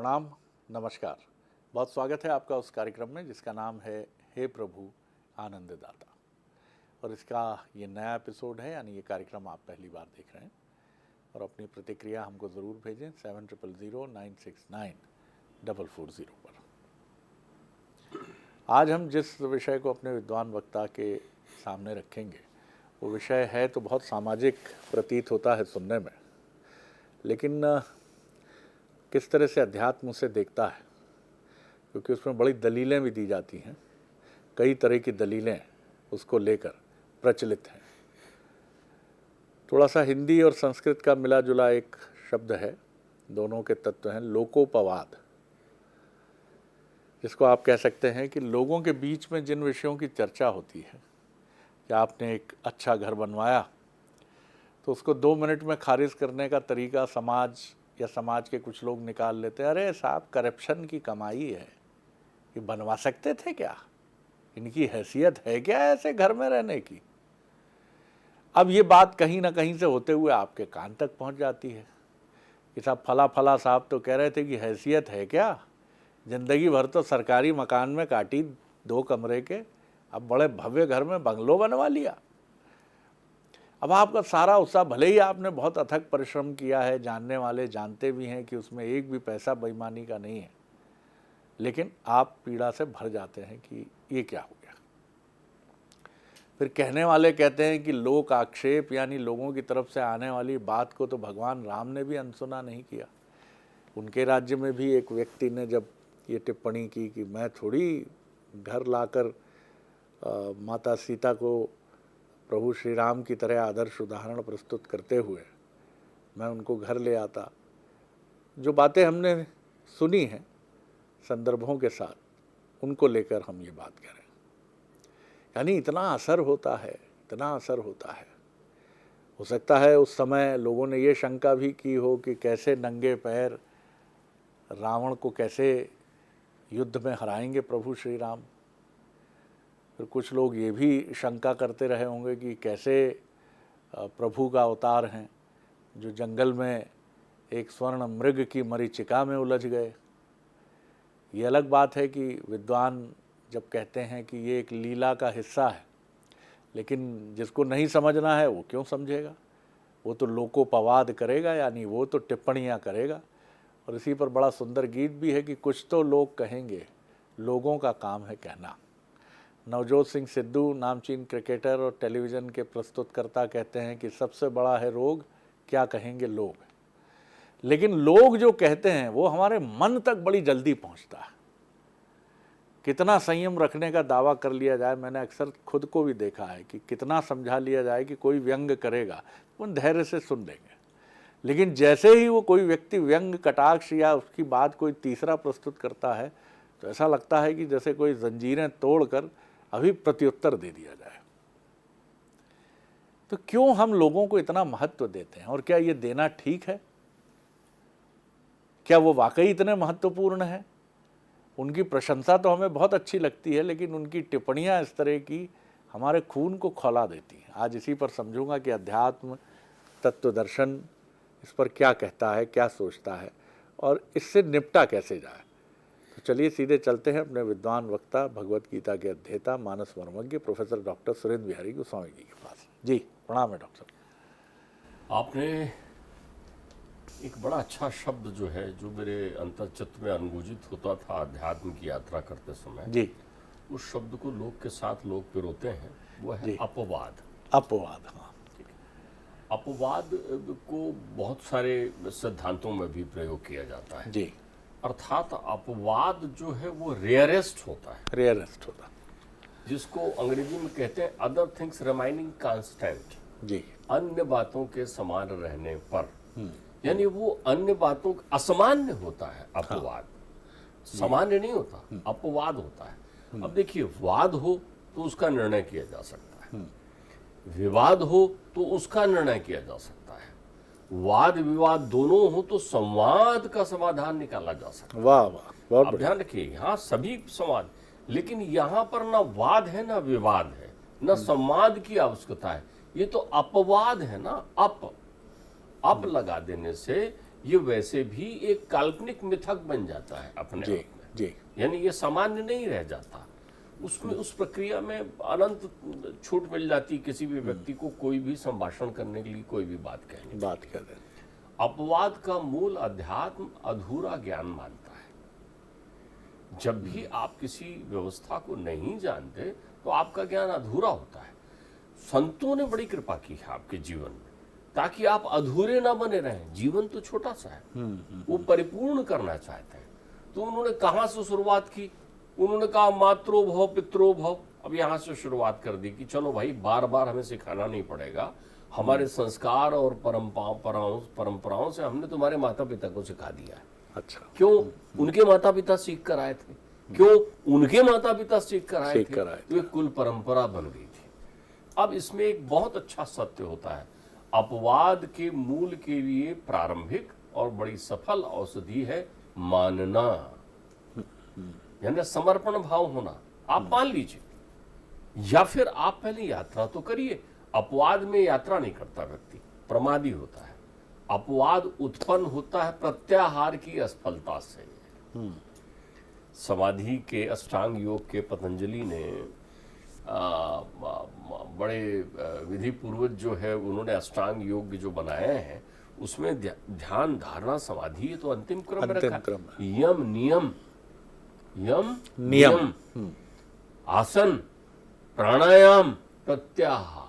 प्रणाम, नमस्कार। बहुत स्वागत है आपका उस कार्यक्रम में जिसका नाम है हे प्रभु आनंददाता। और इसका ये नया एपिसोड है, यानी ये कार्यक्रम आप पहली बार देख रहे हैं। और अपनी प्रतिक्रिया हमको ज़रूर भेजें 7009694440 पर। आज हम जिस विषय को अपने विद्वान वक्ता के सामने रखेंगे वो विषय है तो बहुत सामाजिक प्रतीत होता है सुनने में, लेकिन किस तरह से अध्यात्म उसे देखता है, क्योंकि उसमें बड़ी दलीलें भी दी जाती हैं। कई तरह की दलीलें उसको लेकर प्रचलित हैं। थोड़ा सा हिंदी और संस्कृत का मिला जुला एक शब्द है, दोनों के तत्व हैं लोकोपवाद, जिसको आप कह सकते हैं कि लोगों के बीच में जिन विषयों की चर्चा होती है कि आपने एक अच्छा घर बनवाया, तो उसको 2 मिनट में खारिज करने का तरीका समाज या समाज के कुछ लोग निकाल लेते हैं। अरे साहब, करप्शन की कमाई है, ये बनवा सकते थे क्या? इनकी हैसियत है क्या ऐसे घर में रहने की? अब ये बात कहीं ना कहीं से होते हुए आपके कान तक पहुंच जाती है कि साहब फला साहब तो कह रहे थे कि हैसियत है क्या, जिंदगी भर तो सरकारी मकान में काटी 2 कमरे के, अब बड़े भव्य घर में बंगलो बनवा लिया। अब आपका सारा उत्साह, भले ही आपने बहुत अथक परिश्रम किया है, जानने वाले जानते भी हैं कि उसमें एक भी पैसा बेईमानी का नहीं है, लेकिन आप पीड़ा से भर जाते हैं कि ये क्या हो गया। फिर कहने वाले कहते हैं कि लोक आक्षेप, यानी लोगों की तरफ से आने वाली बात को तो भगवान राम ने भी अनसुना नहीं किया। उनके राज्य में भी एक व्यक्ति ने जब ये टिप्पणी की कि मैं थोड़ी घर लाकर माता सीता को प्रभु श्री राम की तरह आदर्श उदाहरण प्रस्तुत करते हुए मैं उनको घर ले आता, जो बातें हमने सुनी हैं संदर्भों के साथ, उनको लेकर हम ये बात करें। यानी इतना असर होता है, इतना असर होता है। हो सकता है उस समय लोगों ने ये शंका भी की हो कि कैसे नंगे पैर रावण को कैसे युद्ध में हराएंगे प्रभु श्री राम। फिर कुछ लोग ये भी शंका करते रहे होंगे कि कैसे प्रभु का अवतार हैं जो जंगल में एक स्वर्ण मृग की मरीचिका में उलझ गए। ये अलग बात है कि विद्वान जब कहते हैं कि ये एक लीला का हिस्सा है, लेकिन जिसको नहीं समझना है वो क्यों समझेगा? वो तो लोकोपवाद करेगा, यानी वो तो टिप्पणियाँ करेगा। और इसी पर बड़ा सुंदर गीत भी है कि कुछ तो लोग कहेंगे, लोगों का काम है कहना। नवजोत सिंह सिद्धू नामचीन क्रिकेटर और टेलीविज़न के प्रस्तुतकर्ता कहते हैं कि सबसे बड़ा है रोग, क्या कहेंगे लोग। लेकिन लोग जो कहते हैं वो हमारे मन तक बड़ी जल्दी पहुंचता है। कितना संयम रखने का दावा कर लिया जाए, मैंने अक्सर खुद को भी देखा है कि कितना समझा लिया जाए कि कोई व्यंग करेगा वो धैर्य से सुन लेंगे, लेकिन जैसे ही वो कोई व्यक्ति व्यंग कटाक्ष या उसकी बात कोई तीसरा प्रस्तुत करता है तो ऐसा लगता है कि जैसे कोई जंजीरें तोड़कर अभी प्रत्युत्तर दे दिया जाए। तो क्यों हम लोगों को इतना महत्व देते हैं, और क्या ये देना ठीक है? क्या वो वाकई इतने महत्वपूर्ण है? उनकी प्रशंसा तो हमें बहुत अच्छी लगती है, लेकिन उनकी टिप्पणियां इस तरह की हमारे खून को खौला देती हैं। आज इसी पर समझूंगा कि अध्यात्म तत्व दर्शन इस पर क्या कहता है, क्या सोचता है और इससे निपटा कैसे जाए। तो चलिए सीधे चलते हैं अपने विद्वान वक्ता, भगवत गीता के अध्येता, मानस मर्मज्ञ प्रोफेसर डॉक्टर सुरेंद्र बिहारी गोस्वामी जी के पास। जी प्रणाम है डॉक्टर साहब। आपने एक बड़ा अच्छा शब्द जो है, जो मेरे अंतर्चित्त में अनुगूंजित होता था अध्यात्म की यात्रा करते समय जी, उस शब्द को लोग के साथ लोग पिरोते हैं, वो है अपवाद। अपवाद, हाँ। अपवाद को बहुत सारे सिद्धांतों में भी प्रयोग किया जाता है जी, अर्थात अपवाद जो है वो रेयरेस्ट होता है, रेयरेस्ट होता, जिसको अंग्रेजी में कहते हैं अदर थिंग्स रिमाइनिंग कांस्टेंट। जी, अन्य बातों के समान रहने पर, यानी वो अन्य बातों असामान्य होता है अपवाद। सामान्य नहीं होता, अपवाद होता है। अब देखिए, वाद हो तो उसका निर्णय किया जा सकता है, विवाद हो तो उसका निर्णय किया जा सकता है, वाद विवाद दोनों हो तो संवाद का समाधान निकाला जा सकता है। वाह वाह, बहुत अब ध्यान रखिए, यहाँ सभी संवाद, लेकिन यहाँ पर ना वाद है ना विवाद है, ना संवाद की आवश्यकता है, ये तो अपवाद है ना। अप लगा देने से ये वैसे भी एक काल्पनिक मिथक बन जाता है अपने जी आप में। जी यानी ये सामान्य नहीं रह जाता, उसमें उस प्रक्रिया में अनंत छूट मिल जाती किसी भी व्यक्ति को कोई भी संभाषण करने के लिए, कोई भी बात कहने। बात कर रहे हैं। अपवाद का मूल अध्यात्म अधूरा ज्ञान मानता है। जब भी आप किसी व्यवस्था को नहीं जानते तो आपका ज्ञान अधूरा होता है। संतों ने बड़ी कृपा की है आपके जीवन में, ताकि आप अधूरे ना बने रहें। जीवन तो छोटा सा है, वो परिपूर्ण करना चाहते हैं। तो उन्होंने कहां से शुरुआत की? उन्होंने कहा मातरो भव पितरो भव। अब यहां से शुरुआत कर दी कि चलो भाई, बार बार हमें सिखाना नहीं पड़ेगा, हमारे संस्कार और परंपराओं से हमने तुम्हारे माता पिता को सिखा दिया है। अच्छा, क्यों? उनके माता पिता सीख कर आए थे। क्यों? उनके माता पिता सीख कर आए थे। तो एक कुल परंपरा बन गई थी। अब इसमें एक बहुत अच्छा सत्य होता है, अपवाद के मूल के लिए प्रारंभिक और बड़ी सफल औषधि है मानना, यानी समर्पण भाव होना। आप मान लीजिए, या फिर आप पहले यात्रा तो करिए। अपवाद में यात्रा नहीं करता व्यक्ति, प्रमादी होता है। अपवाद उत्पन्न होता है प्रत्याहार की असफलता से। समाधि के अष्टांग योग के पतंजलि ने बड़े विधि पूर्वक जो है उन्होंने अष्टांग योग जो बनाए हैं, उसमें ध्यान धारणा समाधि तो अंतिम क्रम में रखा। यम नियम, यम नियम, आसन, प्राणायाम, प्रत्याहार।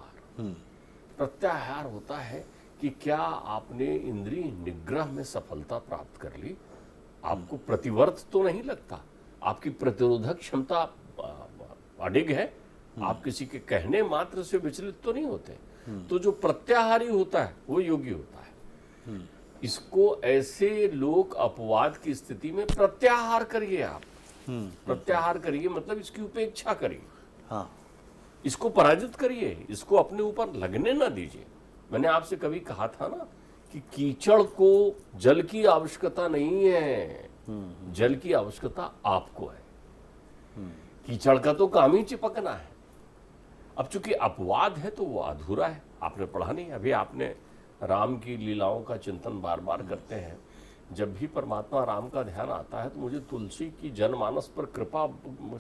प्रत्याहार होता है कि क्या आपने इंद्रिय निग्रह में सफलता प्राप्त कर ली, आपको प्रतिवर्त तो नहीं लगता, आपकी प्रतिरोधक क्षमता अडिग है, आप किसी के कहने मात्र से विचलित तो नहीं होते। तो जो प्रत्याहारी होता है वो योगी होता है। इसको ऐसे लोग अपवाद की स्थिति में प्रत्याहार करिए। आप प्रत्याहार करिए मतलब इसकी उपेक्षा करिए। हाँ, इसको पराजित करिए, इसको अपने ऊपर लगने ना दीजिए। मैंने आपसे कभी कहा था ना कि कीचड़ को जल की आवश्यकता नहीं है, जल की आवश्यकता आपको है। कीचड़ का तो काम ही चिपकना है। अब चूंकि अपवाद है तो वो अधूरा है। आपने पढ़ा नहीं, अभी आपने राम की लीलाओं का चिंतन बार बार करते हैं। जब भी परमात्मा राम का ध्यान आता है तो मुझे तुलसी की जनमानस पर कृपा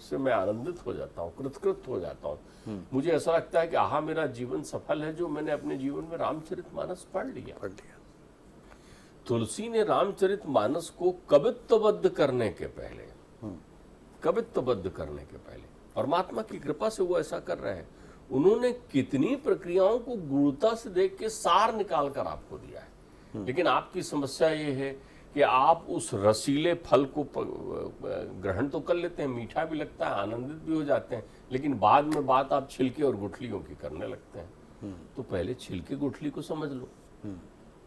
से मैं आनंदित हो जाता हूँ, कृतकृत हो जाता हूँ। मुझे ऐसा लगता है कि आहा, मेरा जीवन सफल है जो मैंने अपने जीवन में रामचरितमानस पढ़ लिया। तुलसी ने रामचरितमानस को कवित्वबद्ध करने के पहले परमात्मा की कृपा से वो ऐसा कर रहे हैं। उन्होंने कितनी प्रक्रियाओं को गूढ़ता से देख के सार निकाल कर आपको दिया है। लेकिन आपकी समस्या ये है कि आप उस रसीले फल को ग्रहण तो कर लेते हैं, मीठा भी लगता है, आनंदित भी हो जाते हैं, लेकिन बाद में बात आप छिलके और गुठलियों की करने लगते हैं। तो पहले छिलके गुठली को समझ लो।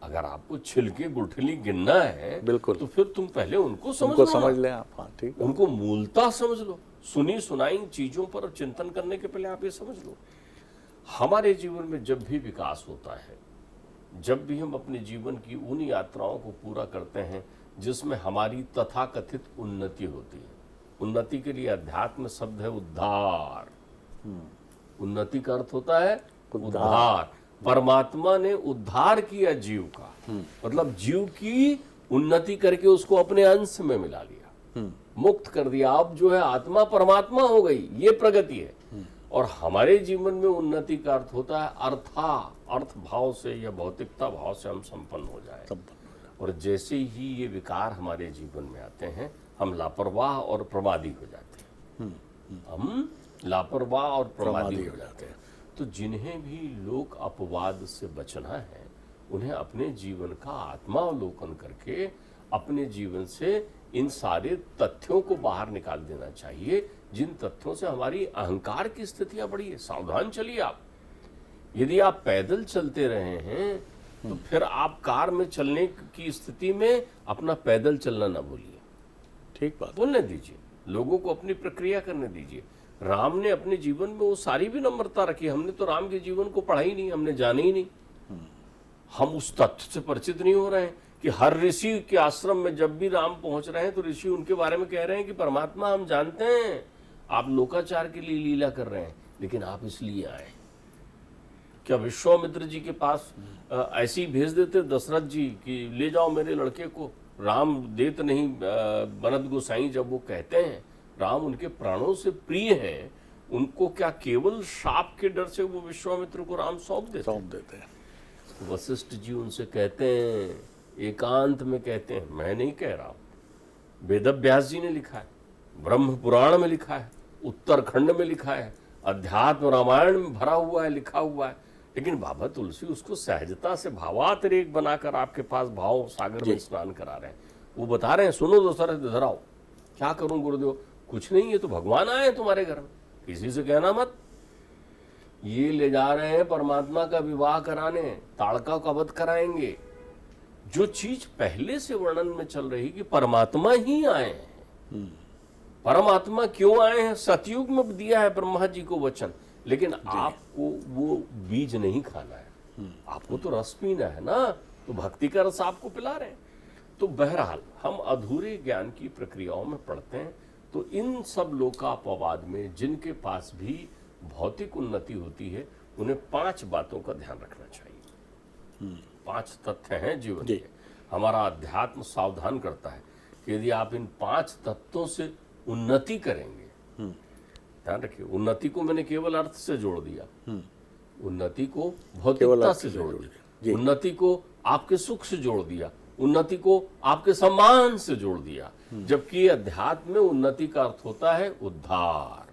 अगर आपको छिलके गुठली गिनना है बिल्कुल, तो फिर तुम पहले उनको समझ लें आप। हाँ, ठीक, उनको मूलता समझ लो। सुनी सुनाई चीजों पर चिंतन करने के पहले आप ये समझ लो, हमारे जीवन में जब भी विकास होता है, जब भी हम अपने जीवन की उन यात्राओं को पूरा करते हैं जिसमें हमारी तथाकथित उन्नति होती है। उन्नति के लिए अध्यात्म शब्द है उद्धार। उन्नति का अर्थ होता है उद्धार। परमात्मा ने उद्धार किया जीव का, मतलब जीव की उन्नति करके उसको अपने अंश में मिला लिया, मुक्त कर दिया। अब जो है आत्मा परमात्मा हो गई, ये प्रगति है। और हमारे जीवन में उन्नति का अर्थ होता है अर्थ भाव से या भौतिकता भाव से हम संपन्न हो जाए। और जैसे ही ये विकार हमारे जीवन में आते हैं, हम लापरवाह और प्रमादी हो जाते हैं। हम लापरवाह और प्रमादी हो जाते हैं। तो जिन्हें भी लोक अपवाद से बचना है, उन्हें अपने जीवन का आत्मावलोकन करके अपने जीवन से इन सारे तथ्यों को बाहर निकाल देना चाहिए, जिन तथ्यों से हमारी अहंकार की स्थितियां बड़ी है। सावधान चलिए आप। यदि आप पैदल चलते रहे हैं तो फिर आप कार में चलने की स्थिति में अपना पैदल चलना ना भूलिए। ठीक बात, बोलने दीजिए, लोगों को अपनी प्रक्रिया करने दीजिए। राम ने अपने जीवन में वो सारी भी नम्रता रखी। हमने तो राम के जीवन को पढ़ा ही नहीं, हमने जाना ही नहीं। हम उस तथ्य से परिचित नहीं हो रहे हैं कि हर ऋषि के आश्रम में जब भी राम पहुंच रहे हैं तो ऋषि उनके बारे में कह रहे हैं कि परमात्मा हम जानते हैं आप लोकाचार के लिए लीला कर रहे हैं, लेकिन आप इसलिए आए, क्या विश्वामित्र जी के पास ऐसे ही भेज देते दशरथ जी कि ले जाओ मेरे लड़के को? राम देत नहीं बनत गोसाई जब वो कहते हैं राम उनके प्राणों से प्रिय हैं, उनको क्या केवल शाप के डर से वो विश्वामित्र को राम सौंप देते हैं? वशिष्ठ जी उनसे कहते हैं, एकांत में कहते हैं, मैं नहीं कह रहा हूं, वेद व्यास जी ने लिखा है, ब्रह्म पुराण में लिखा है, उत्तरखंड में लिखा है, अध्यात्म रामायण में भरा हुआ है, लिखा हुआ है। लेकिन बाबा तुलसी उसको सहजता से भावातिरेक बनाकर आपके पास भाव सागर में स्नान करा रहे हैं। वो बता रहे हैं, सुनो दशरथ इधर आओ। क्या करूं गुरुदेव? कुछ नहीं, ये तो भगवान आए हैं तुम्हारे घर में, किसी से कहना मत। ये ले जा रहे हैं परमात्मा का विवाह कराने, ताड़का का वध कराएंगे। जो चीज पहले से वर्णन में चल रही कि परमात्मा ही आए हैं। परमात्मा क्यों आए हैं? सतयुग में दिया है ब्रह्मा जी को वचन, लेकिन आपको वो बीज नहीं खाना है, आपको तो रस पीना है ना, तो भक्ति का रस आपको पिला रहे हैं। तो बहरहाल हम अधूरे ज्ञान की प्रक्रियाओं में पढ़ते हैं। तो इन सब लोकापवाद में जिनके पास भी भौतिक उन्नति होती है, उन्हें 5 बातों का ध्यान रखना चाहिए। 5 तथ्य हैं जीवन के। हमारा अध्यात्म सावधान करता है कि यदि आप इन 5 तत्वों से उन्नति करेंगे, ध्यान रखिए, उन्नति को मैंने केवल अर्थ से जोड़ दिया, उन्नति को भौतिकता से जोड़ दिया, उन्नति को आपके सुख से जोड़ दिया, उन्नति को आपके सम्मान से जोड़ दिया। जबकि अध्यात्म में उन्नति का अर्थ होता है उद्धार,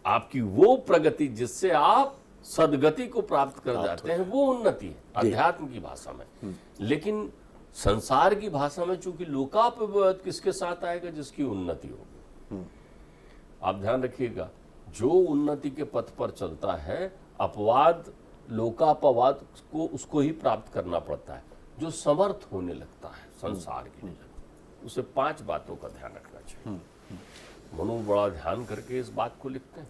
आपकी वो प्रगति जिससे आप सदगति को प्राप्त कर जाते हैं, वो उन्नति है अध्यात्म की भाषा में। लेकिन संसार की भाषा में चूंकि लोकापवाद किसके साथ आएगा? जिसकी उन्नति होगी। आप ध्यान रखिएगा, जो उन्नति के पथ पर चलता है, अपवाद लोकापवाद को उसको ही प्राप्त करना पड़ता है। जो समर्थ होने लगता है संसार के लिए, उसे 5 बातों का ध्यान रखना चाहिए। मनु बड़ा ध्यान करके इस बात को लिखते हैं।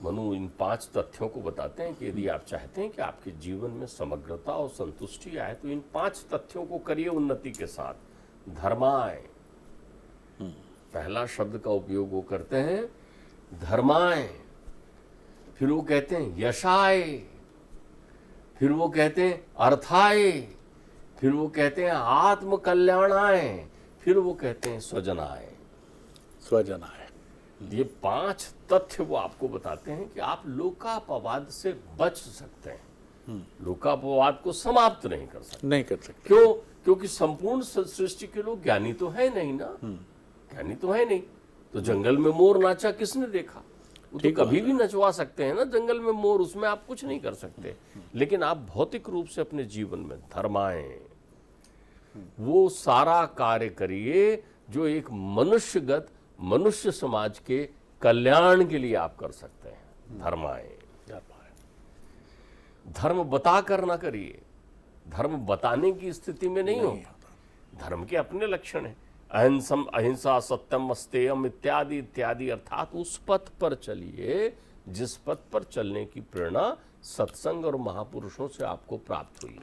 मनु इन 5 तथ्यों को बताते हैं कि यदि आप चाहते हैं कि आपके जीवन में समग्रता और संतुष्टि आए, तो इन 5 तथ्यों को करिए उन्नति के साथ। धर्माय, पहला शब्द का उपयोग वो करते हैं, धर्माय। फिर वो कहते हैं यशाय, फिर वो कहते हैं अर्थाय, फिर वो कहते हैं आत्म कल्याणाय, फिर वो कहते हैं स्वजनाय। ये 5 तथ्य वो आपको बताते हैं कि आप लोकापवाद से बच सकते हैं। लोकापवाद को समाप्त नहीं कर सकते। क्यों? क्योंकि संपूर्ण सृष्टि के लोग ज्ञानी तो है नहीं ना, ज्ञानी तो है नहीं। तो जंगल में मोर नाचा किसने देखा? वो तो कभी भी नचवा सकते हैं ना जंगल में मोर, उसमें आप कुछ नहीं कर सकते। लेकिन आप भौतिक रूप से अपने जीवन में धर्माएं, वो सारा कार्य करिए जो एक मनुष्यगत, मनुष्य समाज के कल्याण के लिए आप कर सकते हैं। धर्माएं, धर्म बताकर ना करिए, धर्म बताने की स्थिति में नहीं हो। धर्म के अपने लक्षण हैं, अहिंसा, सत्यम, अस्तेयम इत्यादि इत्यादि। अर्थात उस पथ पर चलिए जिस पथ पर चलने की प्रेरणा सत्संग और महापुरुषों से आपको प्राप्त हुई।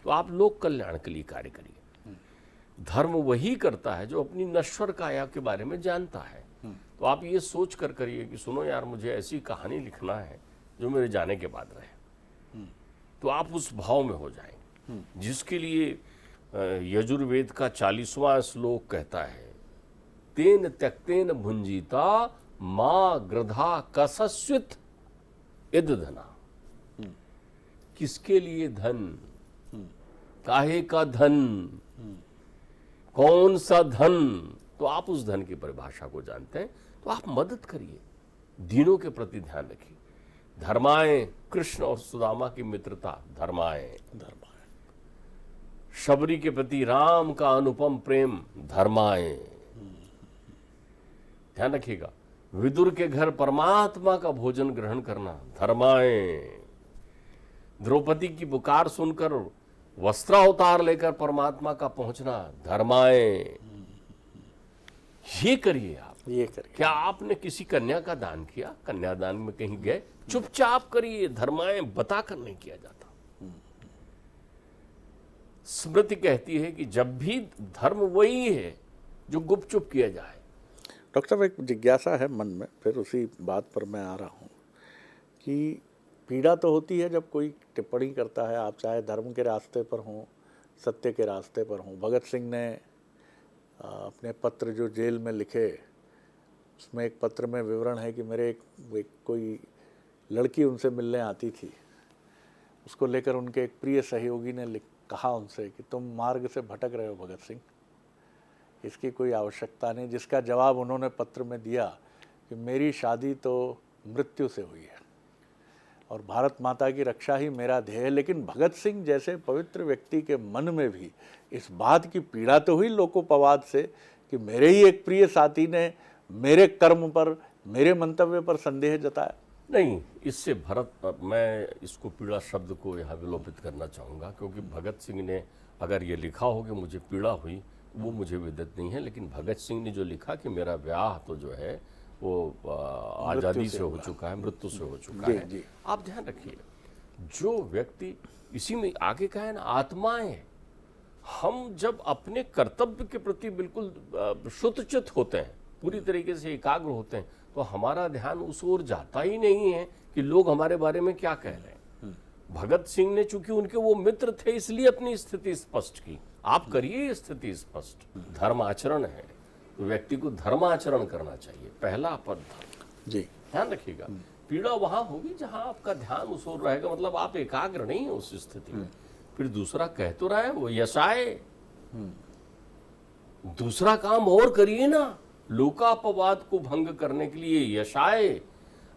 तो आप लोक कल्याण के लिए कार्य करिए। धर्म वही करता है जो अपनी नश्वर काया के बारे में जानता है। तो आप ये सोच कर करिए कि सुनो यार, मुझे ऐसी कहानी लिखना है जो मेरे जाने के बाद रहे। तो आप उस भाव में हो जाएंगे, जिसके लिए यजुर्वेद का 40वां श्लोक कहता है, तेन त्यक्तेन भुंजीता मां गृधा कसस्वित इद धना। किसके लिए धन? काहे का धन? कौन सा धन? तो आप उस धन की परिभाषा को जानते हैं, तो आप मदद करिए, दीनों के प्रति ध्यान रखिए। धर्माएं, कृष्ण और सुदामा की मित्रता, धर्माएं। शबरी के प्रति राम का अनुपम प्रेम, धर्माएं। ध्यान रखिएगा, विदुर के घर परमात्मा का भोजन ग्रहण करना, धर्माएं। द्रौपदी की पुकार सुनकर वस्त्रावतार लेकर परमात्मा का पहुंचना, धर्माएं। ये करिए आप। ये करिए। क्या आपने किसी कन्या का दान किया? कन्यादान में कहीं गए? चुपचाप करिए, धर्माएं बताकर नहीं किया जाता। स्मृति कहती है कि जब भी धर्म वही है जो गुपचुप किया जाए। डॉक्टर साहब, एक जिज्ञासा है मन में, फिर उसी बात पर मैं आ रहा हूँ कि पीड़ा तो होती है जब कोई टिप्पणी करता है, आप चाहे धर्म के रास्ते पर हों, सत्य के रास्ते पर हों। भगत सिंह ने अपने पत्र जो जेल में लिखे, उसमें एक पत्र में विवरण है कि मेरे एक कोई लड़की उनसे मिलने आती थी, उसको लेकर उनके एक प्रिय सहयोगी ने कहा उनसे कि तुम मार्ग से भटक रहे हो भगत सिंह, इसकी कोई आवश्यकता नहीं। जिसका जवाब उन्होंने पत्र में दिया कि मेरी शादी तो मृत्यु से हुई है और भारत माता की रक्षा ही मेरा ध्येय है। लेकिन भगत सिंह जैसे पवित्र व्यक्ति के मन में भी इस बात की पीड़ा तो हुई लोकोपवाद से कि मेरे ही एक प्रिय साथी ने मेरे कर्म पर, मेरे मंतव्य पर संदेह जताया। नहीं, इससे मैं इसको पीड़ा शब्द को यहाँ विलोपित करना चाहूँगा, क्योंकि भगत सिंह ने अगर ये लिखा हो कि मुझे पीड़ा हुई, वो मुझे विदित नहीं है। लेकिन भगत सिंह ने जो लिखा कि मेरा ब्याह तो जो है वो आज़ादी से हो चुका है, मृत्यु से हो चुका है। जी। आप ध्यान रखिए, जो व्यक्ति इसी में आगे कहा है ना, आत्माएं, हम जब अपने कर्तव्य के प्रति बिल्कुल शुद्धचित होते हैं, पूरी तरीके से एकाग्र होते हैं, तो हमारा ध्यान उस ओर जाता ही नहीं है कि लोग हमारे बारे में क्या कह रहे हैं। भगत सिंह ने चूंकि उनके वो मित्र थे इसलिए अपनी स्थिति स्पष्ट की। आप करिए स्थिति स्पष्ट। धर्म आचरण है तो व्यक्ति को धर्म आचरण करना चाहिए, पहला पद धर्म। जी, ध्यान रखिएगा, पीड़ा वहां होगी जहां आपका ध्यान उस ओर रहेगा, मतलब आप एकाग्र नहीं है उस स्थिति में। फिर दूसरा कह तो रहा है वो यशाए, दूसरा काम और करिए ना, लोकापवाद को भंग करने के लिए यशाए,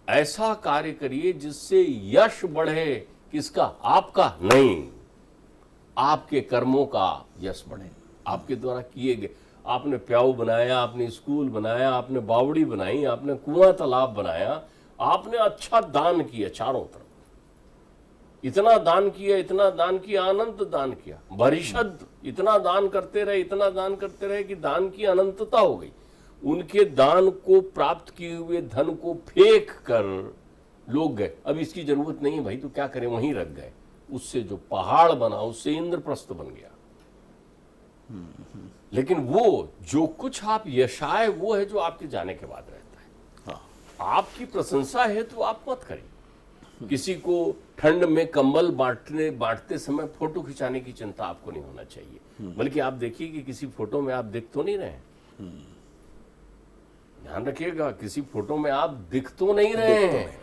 ऐसा कार्य करिए जिससे यश बढ़े। किसका? आपका नहीं, आपके कर्मों का यश बढ़े। आपके द्वारा किए गए, आपने प्याऊ बनाया, आपने स्कूल बनाया, आपने बावड़ी बनाई, आपने कुआं तालाब बनाया, आपने अच्छा दान किया चारों तरफ, इतना दान किया, इतना दान किया, अनंत दान किया, भरिशद इतना दान करते रहे, इतना दान करते रहे कि दान की अनंतता हो गई। उनके दान को प्राप्त किए हुए धन को फेंक कर लोग गए, अब इसकी जरूरत नहीं है भाई तो क्या करें, वहीं रख गए। उससे जो पहाड़ बना उससे इंद्रप्रस्थ बन गया। लेकिन वो जो कुछ आप यशाए वो है जो आपके जाने के बाद रहता है। आपकी प्रशंसा है तो आप मत करिए। किसी को ठंड में कंबल बांटते समय फोटो खिंचाने की चिंता आपको नहीं होना चाहिए, बल्कि आप देखिए कि किसी फोटो में आप दिख तो नहीं रहे। ध्यान रखिएगा, किसी फोटो में आप दिख तो नहीं रहे हैं।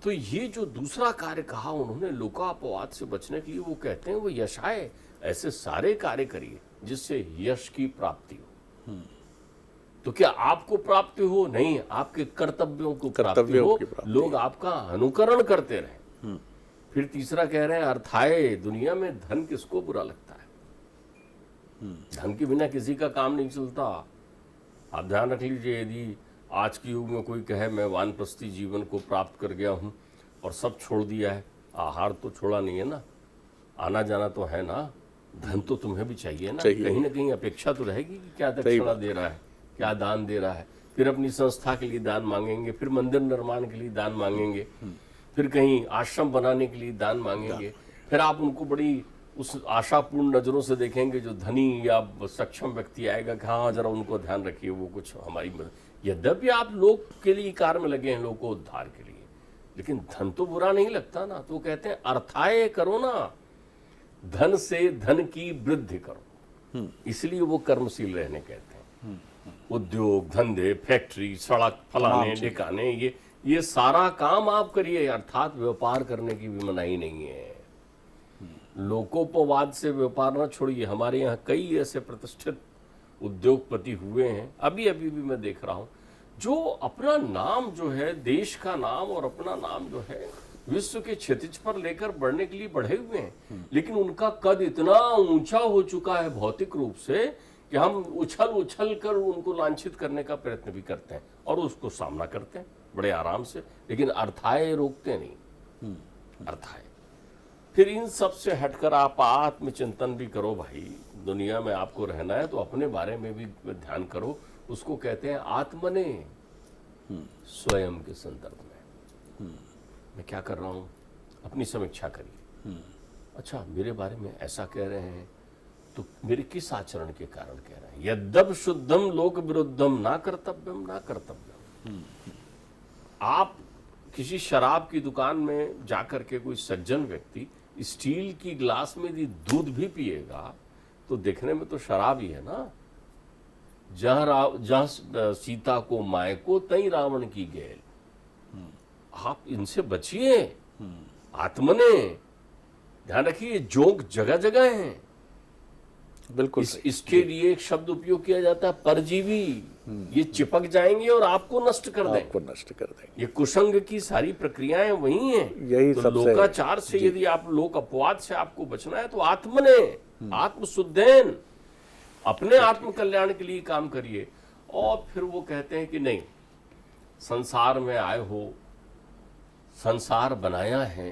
तो ये जो दूसरा कार्य कहा उन्होंने लोकापवाद से बचने के लिए, वो कहते हैं वो यशाए, ऐसे सारे कार्य करिए जिससे यश की प्राप्ति हो। तो क्या आपको प्राप्ति हो? नहीं, आपके कर्तव्यों को प्राप्ति हो, लोग आपका अनुकरण करते रहे। फिर तीसरा कह रहे हैं अर्थाए, दुनिया में धन किसको बुरा लगता है? धन के बिना किसी का काम नहीं चलता। आप ध्यान रख लीजिए, यदि आज के युग में कोई कहे मैं वानप्रस्थी जीवन को प्राप्त कर गया हूं और सब छोड़ दिया है, आहार तो छोड़ा नहीं है ना, आना जाना तो है ना, धन तो तुम्हें भी चाहिए ना, कहीं ना कहीं अपेक्षा तो रहेगी कि क्या दक्षिणा दे रहा है, क्या दान दे रहा है। फिर अपनी संस्था के लिए दान मांगेंगे, फिर मंदिर निर्माण के लिए दान मांगेंगे, फिर कहीं आश्रम बनाने के लिए दान मांगेंगे। फिर आप उनको बड़ी उस आशापूर्ण नजरों से देखेंगे, जो धनी या सक्षम व्यक्ति आएगा कि हाँ जरा उनको ध्यान रखिए, वो कुछ हमारी मदद। यद्यपि आप लोग के लिए कार्य में लगे हैं, लोग को उद्धार के लिए, लेकिन धन तो बुरा नहीं लगता ना। तो कहते हैं अर्थाए करो ना, धन से धन की वृद्धि करो, इसलिए वो कर्मशील रहने कहते हैं। उद्योग धंधे, फैक्ट्री, सड़क, फलाने ठिकाने, ये सारा काम आप करिए, अर्थात व्यापार करने की भी मनाही नहीं है। लोकोपवाद से व्यापार ना छोड़िए। हमारे यहाँ कई ऐसे प्रतिष्ठित उद्योगपति हुए हैं, अभी अभी भी मैं देख रहा हूं, जो अपना नाम जो है, देश का नाम और अपना नाम जो है विश्व के क्षितिज पर लेकर बढ़ने के लिए बढ़े हुए हैं। लेकिन उनका कद इतना ऊंचा हो चुका है भौतिक रूप से कि हम उछल कर उनको लांछित करने का प्रयत्न भी करते हैं और उसको सामना करते हैं बड़े आराम से, लेकिन अर्थाए रोकते नहीं। अर्थाए फिर इन सब से हटकर आप आत्मचिंतन भी करो भाई। दुनिया में आपको रहना है तो अपने बारे में भी ध्यान करो। उसको कहते हैं आत्मने, स्वयं के संदर्भ में मैं क्या कर रहा हूं, अपनी समीक्षा करिए। अच्छा, मेरे बारे में ऐसा कह रहे हैं तो मेरे किस आचरण के कारण कह रहे हैं? यद्यप शुद्धम लोक विरुद्धम ना कर्तव्यम ना कर्तव्यम। आप किसी शराब की दुकान में जाकर के कोई सज्जन व्यक्ति स्टील की गिलास में यदि दूध भी पिएगा तो देखने में तो शराब ही है ना। जहाँ सीता को माय को तई रावण की गेल। आप इनसे बचिए, आत्मने ध्यान रखिए, जोक जगह जगह है। बिल्कुल इसके लिए एक शब्द उपयोग किया जाता है परजीवी। ये चिपक जाएंगे और आपको नष्ट कर देंगे, आपको नष्ट कर देंगे। ये कुसंग की सारी प्रक्रियाएं वही हैं। यही तो सबसे लोकाचार से यदि आप लोक अपवाद से आपको बचना है तो आत्मने, आत्मशुद्धेन, अपने आत्म कल्याण के लिए काम करिए। और फिर वो कहते हैं कि नहीं, संसार में आए हो, संसार बनाया है,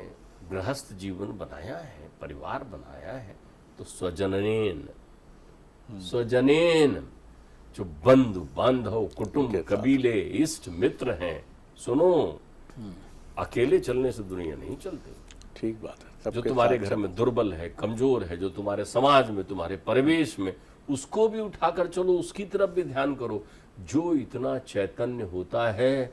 गृहस्थ जीवन बनाया है, परिवार बनाया है, तो स्वजनेन, स्वजनेन, जो बंधु बांधव कुटुंब कबीले इष्ट मित्र हैं, सुनो, अकेले चलने से दुनिया नहीं चलती। ठीक बात है। जो तुम्हारे घर में दुर्बल है, कमजोर है, जो तुम्हारे समाज में, तुम्हारे परिवेश में, उसको भी उठाकर चलो, उसकी तरफ भी ध्यान करो। जो इतना चैतन्य होता है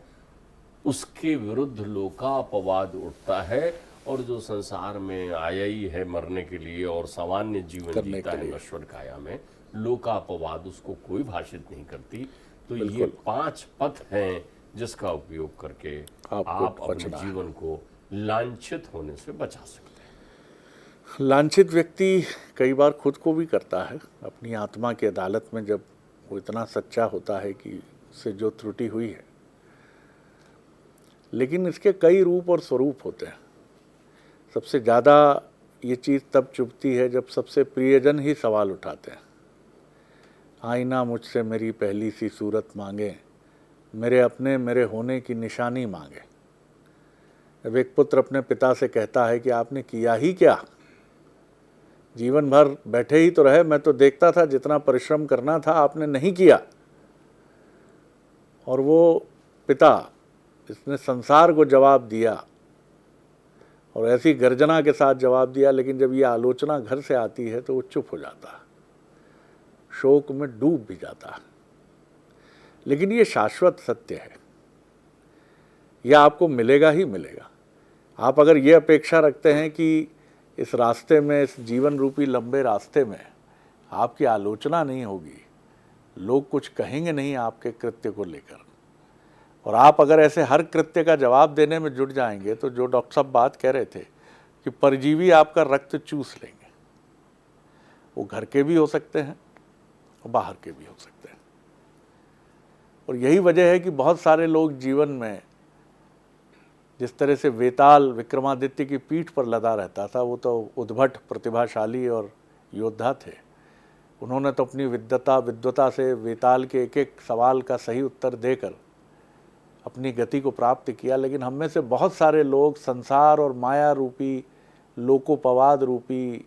उसके विरुद्ध लोकापवाद उठता है, और जो संसार में आया ही है मरने के लिए और सामान्य जीवन जीता है नश्वर काया में, लोकापवाद उसको कोई भाषित नहीं करती। तो ये 5 पथ हैं जिसका उपयोग करके आप अपने जीवन को लांछित होने से बचा सकते हैं। लांछित व्यक्ति कई बार खुद को भी करता है अपनी आत्मा की अदालत में, जब वो इतना सच्चा होता है कि उससे जो त्रुटि हुई है। लेकिन इसके कई रूप और स्वरूप होते हैं। सबसे ज़्यादा ये चीज़ तब चुभती है जब सबसे प्रियजन ही सवाल उठाते हैं। आईना मुझसे मेरी पहली सी सूरत मांगे, मेरे अपने मेरे होने की निशानी मांगे। जब एक पुत्र अपने पिता से कहता है कि आपने किया ही क्या, जीवन भर बैठे ही तो रहे, मैं तो देखता था जितना परिश्रम करना था आपने नहीं किया। और वो पिता, इसने संसार को जवाब दिया और ऐसी गर्जना के साथ जवाब दिया, लेकिन जब ये आलोचना घर से आती है तो वो चुप हो जाता है, शोक में डूब भी जाता है। लेकिन ये शाश्वत सत्य है, यह आपको मिलेगा ही मिलेगा। आप अगर ये अपेक्षा रखते हैं कि इस रास्ते में, इस जीवन रूपी लंबे रास्ते में आपकी आलोचना नहीं होगी, लोग कुछ कहेंगे नहीं आपके कृत्य को लेकर, और आप अगर ऐसे हर कृत्य का जवाब देने में जुट जाएंगे, तो जो डॉक्टर साहब बात कह रहे थे कि परजीवी आपका रक्त चूस लेंगे, वो घर के भी हो सकते हैं और बाहर के भी हो सकते हैं। और यही वजह है कि बहुत सारे लोग जीवन में, जिस तरह से वेताल विक्रमादित्य की पीठ पर लदा रहता था, वो तो उद्भट प्रतिभाशाली और योद्धा थे। उन्होंने तो अपनी विद्वता से वेताल के एक एक सवाल का सही उत्तर देकर अपनी गति को प्राप्त किया। लेकिन हम में से बहुत सारे लोग संसार और माया रूपी, लोकोपवाद रूपी,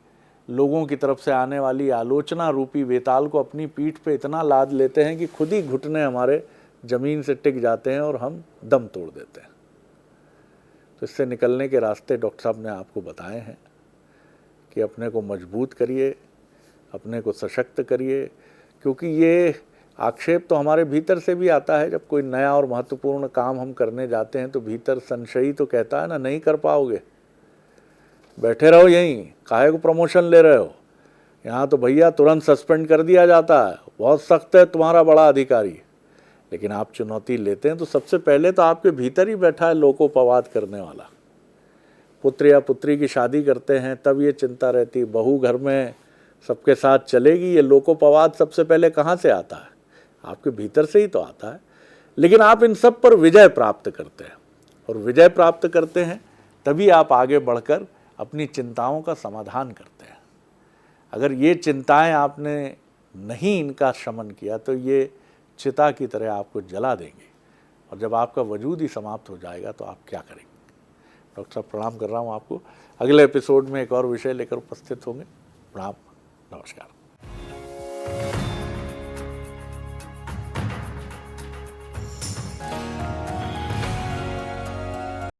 लोगों की तरफ से आने वाली आलोचना रूपी वेताल को अपनी पीठ पे इतना लाद लेते हैं कि खुद ही घुटने हमारे ज़मीन से टिक जाते हैं और हम दम तोड़ देते हैं। तो इससे निकलने के रास्ते डॉक्टर साहब ने आपको बताए हैं कि अपने को मजबूत करिए, अपने को सशक्त करिए, क्योंकि ये आक्षेप तो हमारे भीतर से भी आता है। जब कोई नया और महत्वपूर्ण काम हम करने जाते हैं तो भीतर संशयी तो कहता है ना, नहीं कर पाओगे, बैठे रहो यहीं, काहे को प्रमोशन ले रहे हो, यहाँ तो भैया तुरंत सस्पेंड कर दिया जाता है, बहुत सख्त है तुम्हारा बड़ा अधिकारी। लेकिन आप चुनौती लेते हैं तो सबसे पहले तो आपके भीतर ही बैठा है लोकोपवाद करने वाला। पुत्र या पुत्री की शादी करते हैं तब ये चिंता रहती, बहू घर में सबके साथ चलेगी, ये लोकोपवाद सबसे पहले कहाँ से आता है? आपके भीतर से ही तो आता है। लेकिन आप इन सब पर विजय प्राप्त करते हैं, और विजय प्राप्त करते हैं तभी आप आगे बढ़कर अपनी चिंताओं का समाधान करते हैं। अगर ये चिंताएं आपने नहीं इनका शमन किया तो ये चिता की तरह आपको जला देंगे, और जब आपका वजूद ही समाप्त हो जाएगा तो आप क्या करेंगे? डॉक्टर साहब प्रणाम कर रहा हूँ आपको। अगले एपिसोड में एक और विषय लेकर उपस्थित होंगे। प्रणाम, नमस्कार।